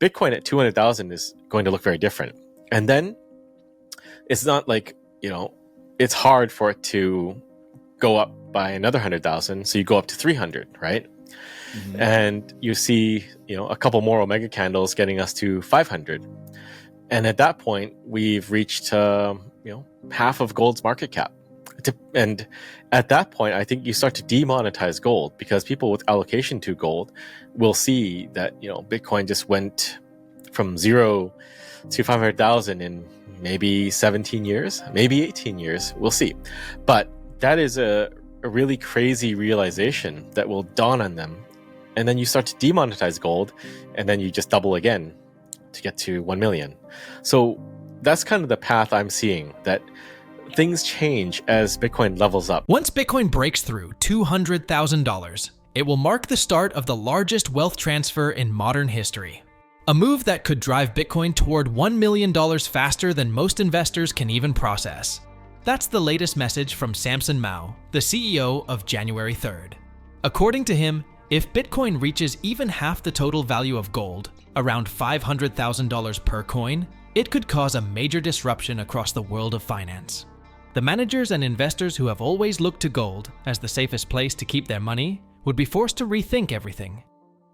Bitcoin at 200,000 is going to look very different. And then it's not like, it's hard for it to go up by another 100,000. So you go up to 300, right? Mm-hmm. And you see, a couple more Omega candles getting us to 500. And at that point, we've reached, half of gold's market cap. And at that point, I think you start to demonetize gold, because people with allocation to gold will see that, Bitcoin just went from 0 to 500,000 in maybe 17 years, maybe 18 years. We'll see. But that is a really crazy realization that will dawn on them. And then you start to demonetize gold, and then you just double again to get to 1 million. So that's kind of the path I'm seeing, that things change as Bitcoin levels up. Once Bitcoin breaks through $200,000, it will mark the start of the largest wealth transfer in modern history. A move that could drive Bitcoin toward $1 million faster than most investors can even process. That's the latest message from Samson Mouw, the CEO of January 3rd. According to him, if Bitcoin reaches even half the total value of gold, around $500,000 per coin, it could cause a major disruption across the world of finance. The managers and investors who have always looked to gold as the safest place to keep their money would be forced to rethink everything.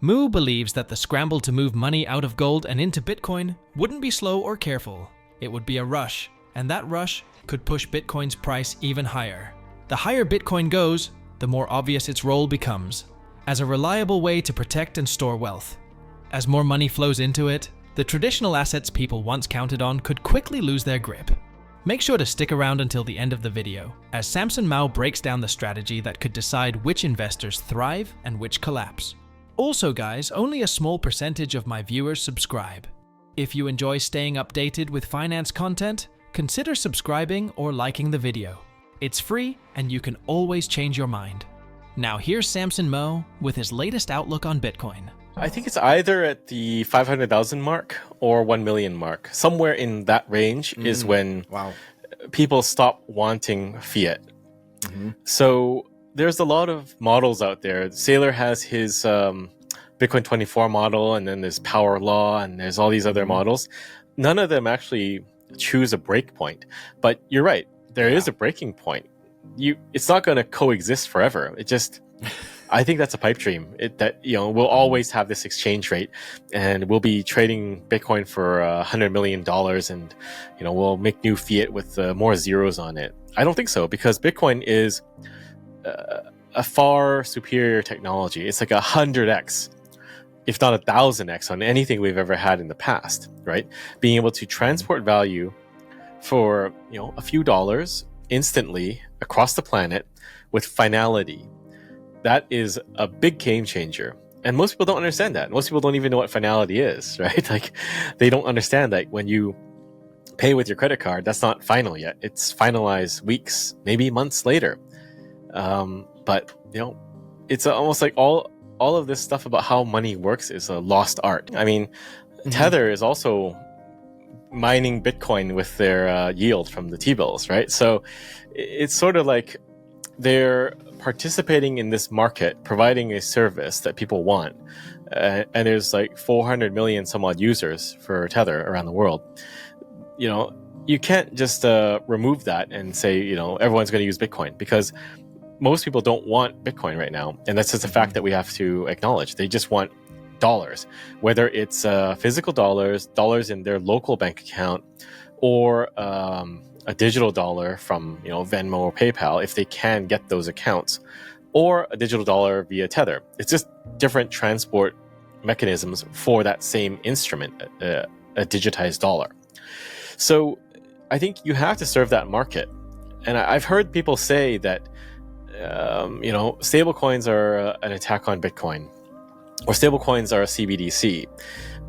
Mouw believes that the scramble to move money out of gold and into Bitcoin wouldn't be slow or careful. It would be a rush, and that rush could push Bitcoin's price even higher. The higher Bitcoin goes, the more obvious its role becomes as a reliable way to protect and store wealth. As more money flows into it, the traditional assets people once counted on could quickly lose their grip. Make sure to stick around until the end of the video, as Samson Mouw breaks down the strategy that could decide which investors thrive and which collapse. Also guys, only a small percentage of my viewers subscribe. If you enjoy staying updated with finance content, consider subscribing or liking the video. It's free and you can always change your mind. Now here's Samson Mouw with his latest outlook on Bitcoin. I think it's either at the 500,000 mark or 1 million mark. Somewhere in that range is when people stop wanting fiat. Mm-hmm. So there's a lot of models out there. Saylor has his Bitcoin 24 model, and then there's Power Law, and there's all these other models. None of them actually choose a break point. But you're right, there is a breaking point. It's not going to coexist forever. It just, I think that's a pipe dream. We'll always have this exchange rate, and we'll be trading Bitcoin for $100 million, and we'll make new fiat with more zeros on it. I don't think so, because Bitcoin is a far superior technology. It's like 100x, if not 1,000x, on anything we've ever had in the past. Right? Being able to transport value for a few dollars instantly across the planet with finality. That is a big game changer. And most people don't understand that. Most people don't even know what finality is, right? Like, they don't understand that when you pay with your credit card, that's not final yet. It's finalized weeks, maybe months later. But it's almost like all of this stuff about how money works is a lost art. I mean, Tether is also mining Bitcoin with their yield from the T-bills, right? So it's sort of like they're participating in this market, providing a service that people want. And there's like 400 million some odd users for Tether around the world. You can't just remove that and say, everyone's going to use Bitcoin, because most people don't want Bitcoin right now. And that's just a fact that we have to acknowledge. They just want dollars, whether it's physical dollars in their local bank account, or a digital dollar from Venmo or PayPal, if they can get those accounts, or a digital dollar via Tether. It's just different transport mechanisms for that same instrument, a digitized dollar. So I think you have to serve that market. And I've heard people say that stablecoins are an attack on Bitcoin, or stablecoins are a CBDC.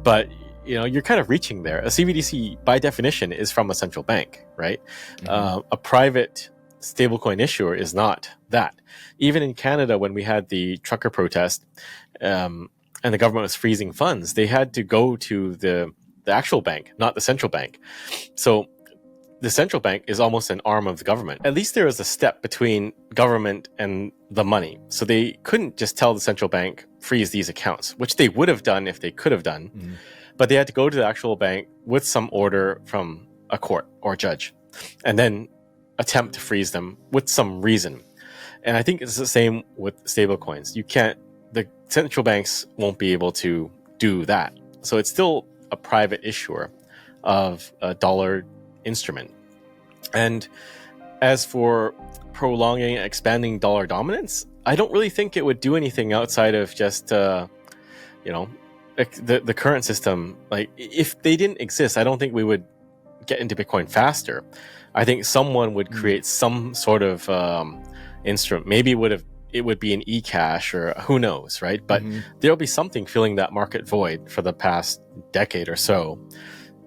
But you're kind of reaching there. A CBDC, by definition, is from a central bank, right? A private stablecoin issuer is not that. Even in Canada, when we had the trucker protest, and the government was freezing funds, they had to go to the actual bank, not the central bank. So the central bank is almost an arm of the government. At least there is a step between government and the money. So they couldn't just tell the central bank, freeze these accounts, which they would have done if they could have done. but they had to go to the actual bank with some order from a court or judge, and then attempt to freeze them with some reason. And I think it's the same with stablecoins. The central banks won't be able to do that. So it's still a private issuer of a dollar instrument. And as for prolonging, expanding dollar dominance, I don't really think it would do anything outside of just, the current system. Like, if they didn't exist, I don't think we would get into Bitcoin faster. I think someone would create some sort of instrument. Maybe it would be an eCash, or who knows, right? But there'll be something filling that market void for the past decade or so.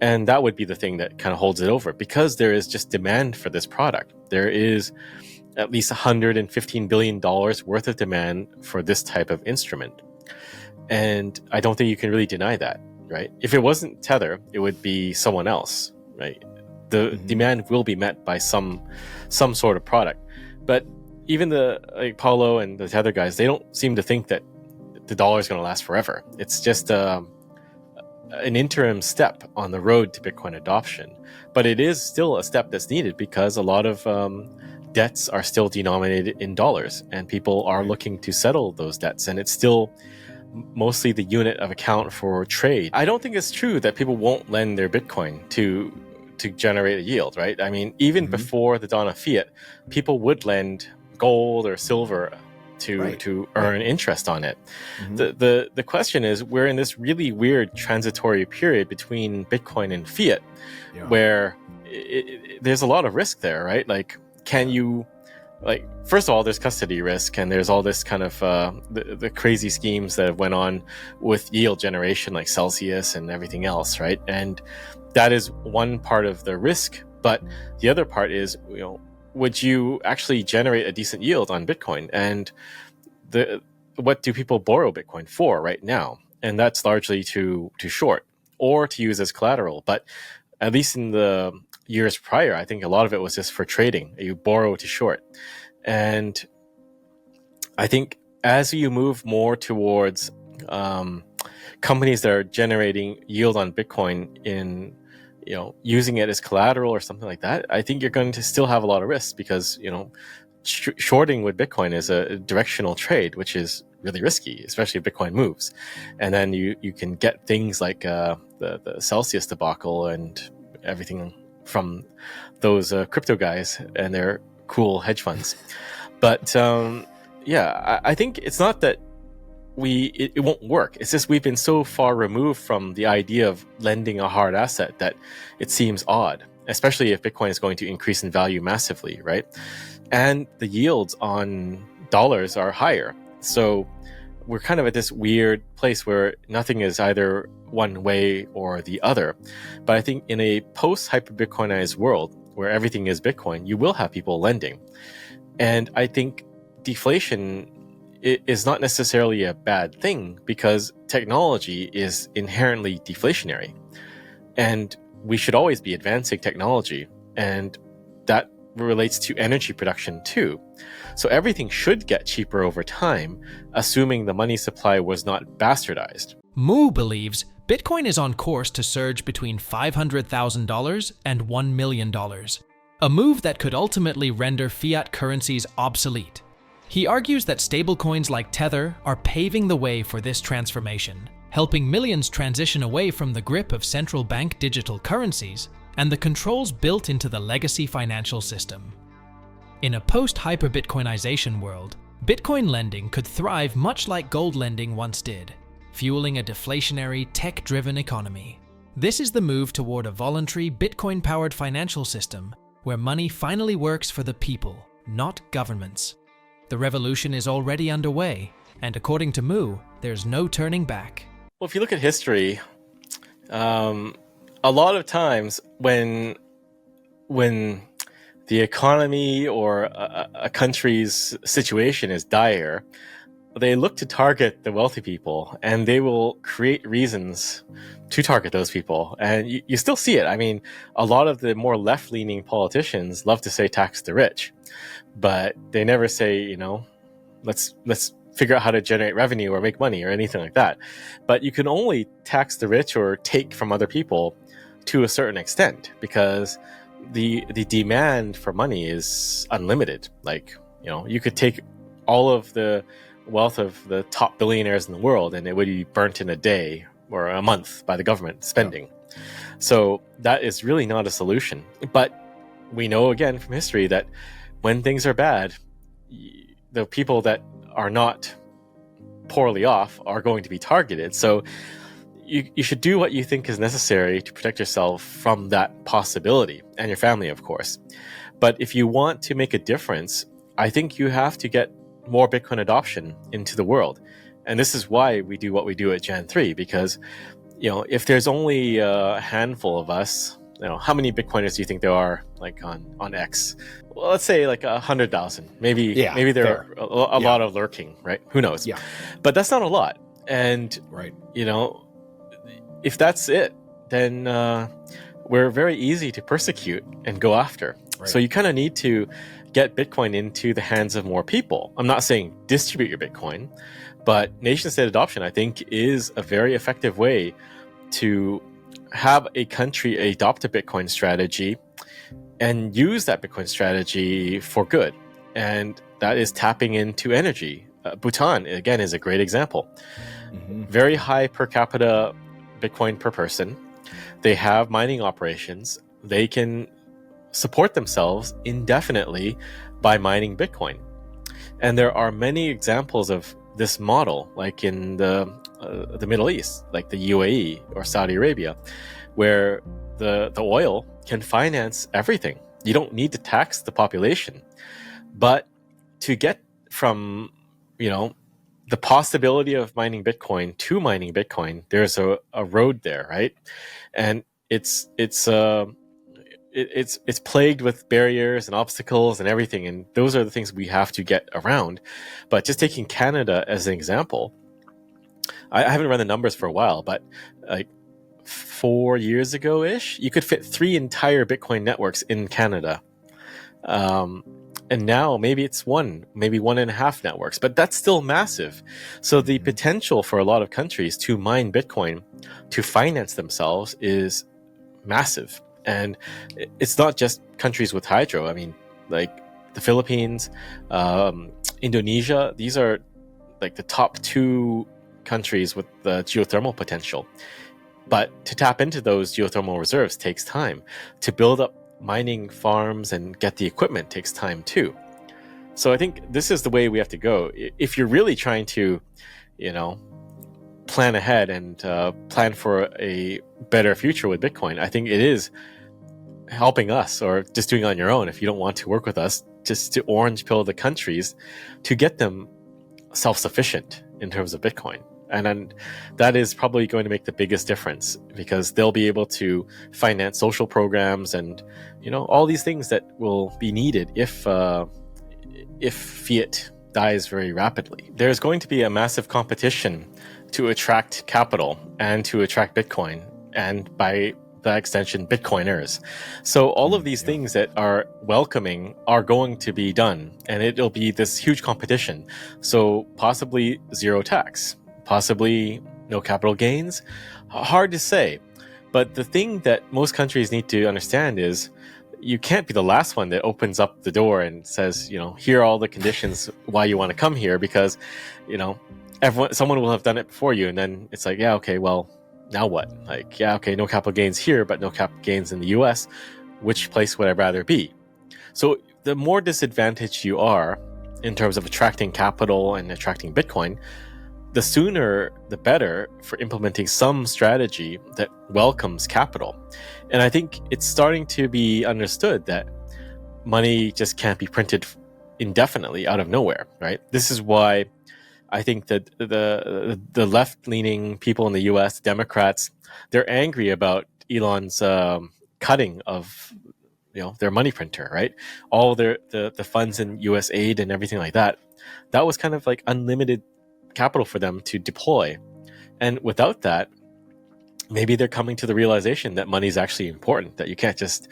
And that would be the thing that kind of holds it over, because there is just demand for this product. There is at least $115 billion worth of demand for this type of instrument. And I don't think you can really deny that, right? If it wasn't Tether, it would be someone else, right? The demand will be met by some sort of product. But even Paulo and the Tether guys, they don't seem to think that the dollar is going to last forever. It's just an interim step on the road to Bitcoin adoption. But it is still a step that's needed, because a lot of debts are still denominated in dollars, and people are looking to settle those debts. And it's still mostly the unit of account for trade. I don't think it's true that people won't lend their Bitcoin to generate a yield, right? I mean, even before the dawn of fiat, people would lend gold or silver to earn interest on it. The question is, we're in this really weird transitory period between Bitcoin and fiat, where there's a lot of risk there, right? Like, can you, first of all, there's custody risk, and there's all this kind of the crazy schemes that have went on with yield generation, like Celsius and everything else, right? And that is one part of the risk. But the other part is, would you actually generate a decent yield on Bitcoin? And what do people borrow Bitcoin for right now? And that's largely to short or to use as collateral. But at least in the years prior, I think a lot of it was just for trading. You borrow to short. And I think as you move more towards companies that are generating yield on Bitcoin in, using it as collateral or something like that, I think you're going to still have a lot of risks, because, shorting with Bitcoin is a directional trade, which is really risky, especially if Bitcoin moves. And then you can get things like the Celsius debacle and everything from those crypto guys and their cool hedge funds. But I think it's not that it won't work. It's just we've been so far removed from the idea of lending a hard asset that it seems odd, especially if Bitcoin is going to increase in value massively, right? And the yields on dollars are higher. So we're kind of at this weird place where nothing is either one way or the other. But I think in a post-hyper-Bitcoinized world where everything is Bitcoin, you will have people lending. And I think deflation is not necessarily a bad thing, because technology is inherently deflationary. And we should always be advancing technology. And that relates to energy production too. So everything should get cheaper over time, assuming the money supply was not bastardized. Mouw believes Bitcoin is on course to surge between $500,000 and $1 million, a move that could ultimately render fiat currencies obsolete. He argues that stablecoins like Tether are paving the way for this transformation, helping millions transition away from the grip of central bank digital currencies and the controls built into the legacy financial system. In a post-hyper-Bitcoinization world, Bitcoin lending could thrive much like gold lending once did, fueling a deflationary, tech-driven economy. This is the move toward a voluntary, Bitcoin-powered financial system where money finally works for the people, not governments. The revolution is already underway, and according to Mouw, there's no turning back. Well, if you look at history, a lot of times when the economy or a country's situation is dire, they look to target the wealthy people, and they will create reasons to target those people. And you still see it. I mean, a lot of the more left-leaning politicians love to say tax the rich, but they never say, let's figure out how to generate revenue or make money or anything like that. But you can only tax the rich or take from other people to a certain extent, because the demand for money is unlimited. Like, you could take all of the wealth of the top billionaires in the world and it would be burnt in a day or a month by the government spending. Yeah. So that is really not a solution. But we know again from history that when things are bad, the people that are not poorly off are going to be targeted. So you should do what you think is necessary to protect yourself from that possibility, and your family, of course. But if you want to make a difference, I think you have to get more Bitcoin adoption into the world. And this is why we do what we do at Jan 3, because if there's only a handful of us, how many Bitcoiners do you think there are, like on X? Well, let's say like 100,000. Maybe there are a lot of lurking, right? Who knows? Yeah. But that's not a lot. And if that's it, then we're very easy to persecute and go after. Right. So you kind of need to get Bitcoin into the hands of more people. I'm not saying distribute your Bitcoin, but nation-state adoption, I think, is a very effective way to have a country adopt a Bitcoin strategy and use that Bitcoin strategy for good. And that is tapping into energy. Bhutan, again, is a great example. Mm-hmm. Very high per capita Bitcoin per person. They have mining operations. They can support themselves indefinitely by mining Bitcoin. And there are many examples of this model, like in the Middle East, like the UAE or Saudi Arabia, where the oil can finance everything. You don't need to tax the population. But to get from, the possibility of mining Bitcoin to mining Bitcoin, there's a road there, right? And it's plagued with barriers and obstacles and everything, and those are the things we have to get around. But just taking Canada as an example, I haven't run the numbers for a while, but like 4 years ago-ish, you could fit 3 entire Bitcoin networks in Canada. And now maybe it's 1, maybe 1.5 networks, but that's still massive. So the potential for a lot of countries to mine Bitcoin to finance themselves is massive. And it's not just countries with hydro. I mean, like the Philippines, Indonesia, these are like the top 2 countries with the geothermal potential. But to tap into those geothermal reserves takes time. To build up mining farms and get the equipment takes time too. So I think this is the way we have to go. If you're really trying to, plan ahead and plan for a better future with Bitcoin, I think it is helping us, or just doing it on your own if you don't want to work with us, just to orange pill the countries to get them self-sufficient in terms of Bitcoin. And then that is probably going to make the biggest difference, because they'll be able to finance social programs and, all these things that will be needed if fiat dies very rapidly. There's going to be a massive competition to attract capital and to attract Bitcoin, and by that extension, Bitcoiners. So all of these things that are welcoming are going to be done, and it'll be this huge competition. So possibly zero tax. Possibly no capital gains. Hard to say. But the thing that most countries need to understand is you can't be the last one that opens up the door and says, here are all the conditions why you want to come here, because, someone will have done it before you. And then it's like, yeah, okay, well, now what? Like, yeah, okay, no capital gains here, but no capital gains in the US. Which place would I rather be? So the more disadvantaged you are in terms of attracting capital and attracting Bitcoin, the sooner the better for implementing some strategy that welcomes capital. And I think it's starting to be understood that money just can't be printed indefinitely out of nowhere, right? This is why I think that the left-leaning people in the US, Democrats, they're angry about Elon's cutting of their money printer, right? All the funds in US aid and everything like that. That was kind of like unlimited capital for them to deploy. And without that, maybe they're coming to the realization that money is actually important, that you can't just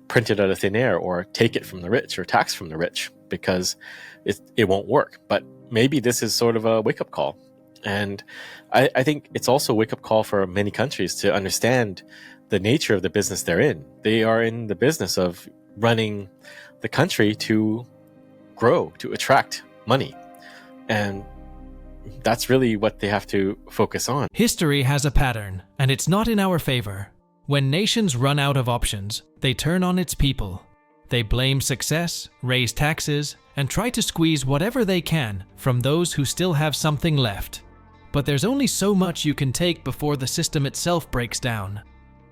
print it out of thin air or take it from the rich or tax from the rich. because it won't work. But maybe this is sort of a wake-up call. And I think it's also a wake-up call for many countries to understand the nature of the business they're in. They are in the business of running the country to grow, to attract money. And that's really what they have to focus on. History has a pattern, and it's not in our favor. When nations run out of options, they turn on its people. They blame success, raise taxes, and try to squeeze whatever they can from those who still have something left. But there's only so much you can take before the system itself breaks down.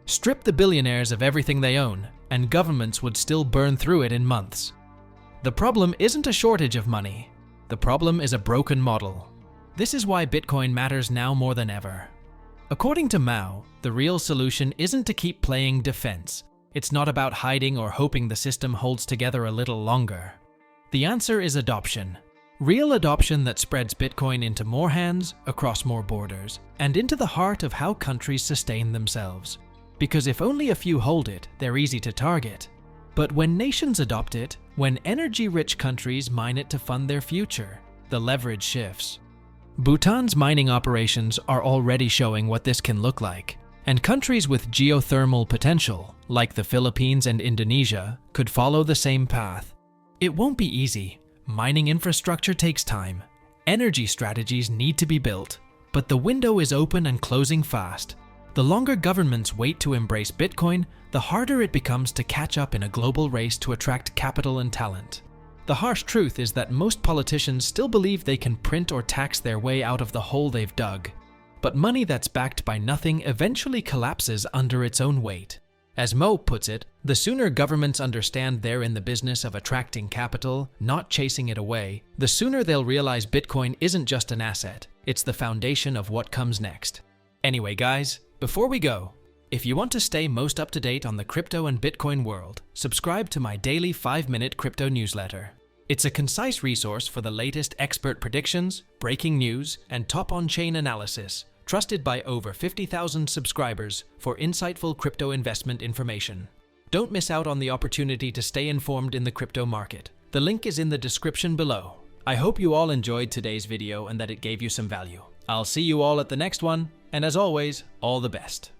Strip the billionaires of everything they own, and governments would still burn through it in months. The problem isn't a shortage of money. The problem is a broken model. This is why Bitcoin matters now more than ever. According to Mouw, the real solution isn't to keep playing defense. It's not about hiding or hoping the system holds together a little longer. The answer is adoption. Real adoption that spreads Bitcoin into more hands, across more borders, and into the heart of how countries sustain themselves. Because if only a few hold it, they're easy to target. But when nations adopt it, when energy-rich countries mine it to fund their future, the leverage shifts. Bhutan's mining operations are already showing what this can look like, and countries with geothermal potential, like the Philippines and Indonesia, could follow the same path. It won't be easy. Mining infrastructure takes time. Energy strategies need to be built, but the window is open and closing fast. The longer governments wait to embrace Bitcoin, the harder it becomes to catch up in a global race to attract capital and talent. The harsh truth is that most politicians still believe they can print or tax their way out of the hole they've dug. But money that's backed by nothing eventually collapses under its own weight. As Mo puts it, the sooner governments understand they're in the business of attracting capital, not chasing it away, the sooner they'll realize Bitcoin isn't just an asset, it's the foundation of what comes next. Anyway guys, before we go, if you want to stay most up to date on the crypto and Bitcoin world, subscribe to my daily 5-minute crypto newsletter. It's a concise resource for the latest expert predictions, breaking news, and top-on-chain analysis, trusted by over 50,000 subscribers for insightful crypto investment information. Don't miss out on the opportunity to stay informed in the crypto market. The link is in the description below. I hope you all enjoyed today's video and that it gave you some value. I'll see you all at the next one, and as always, all the best.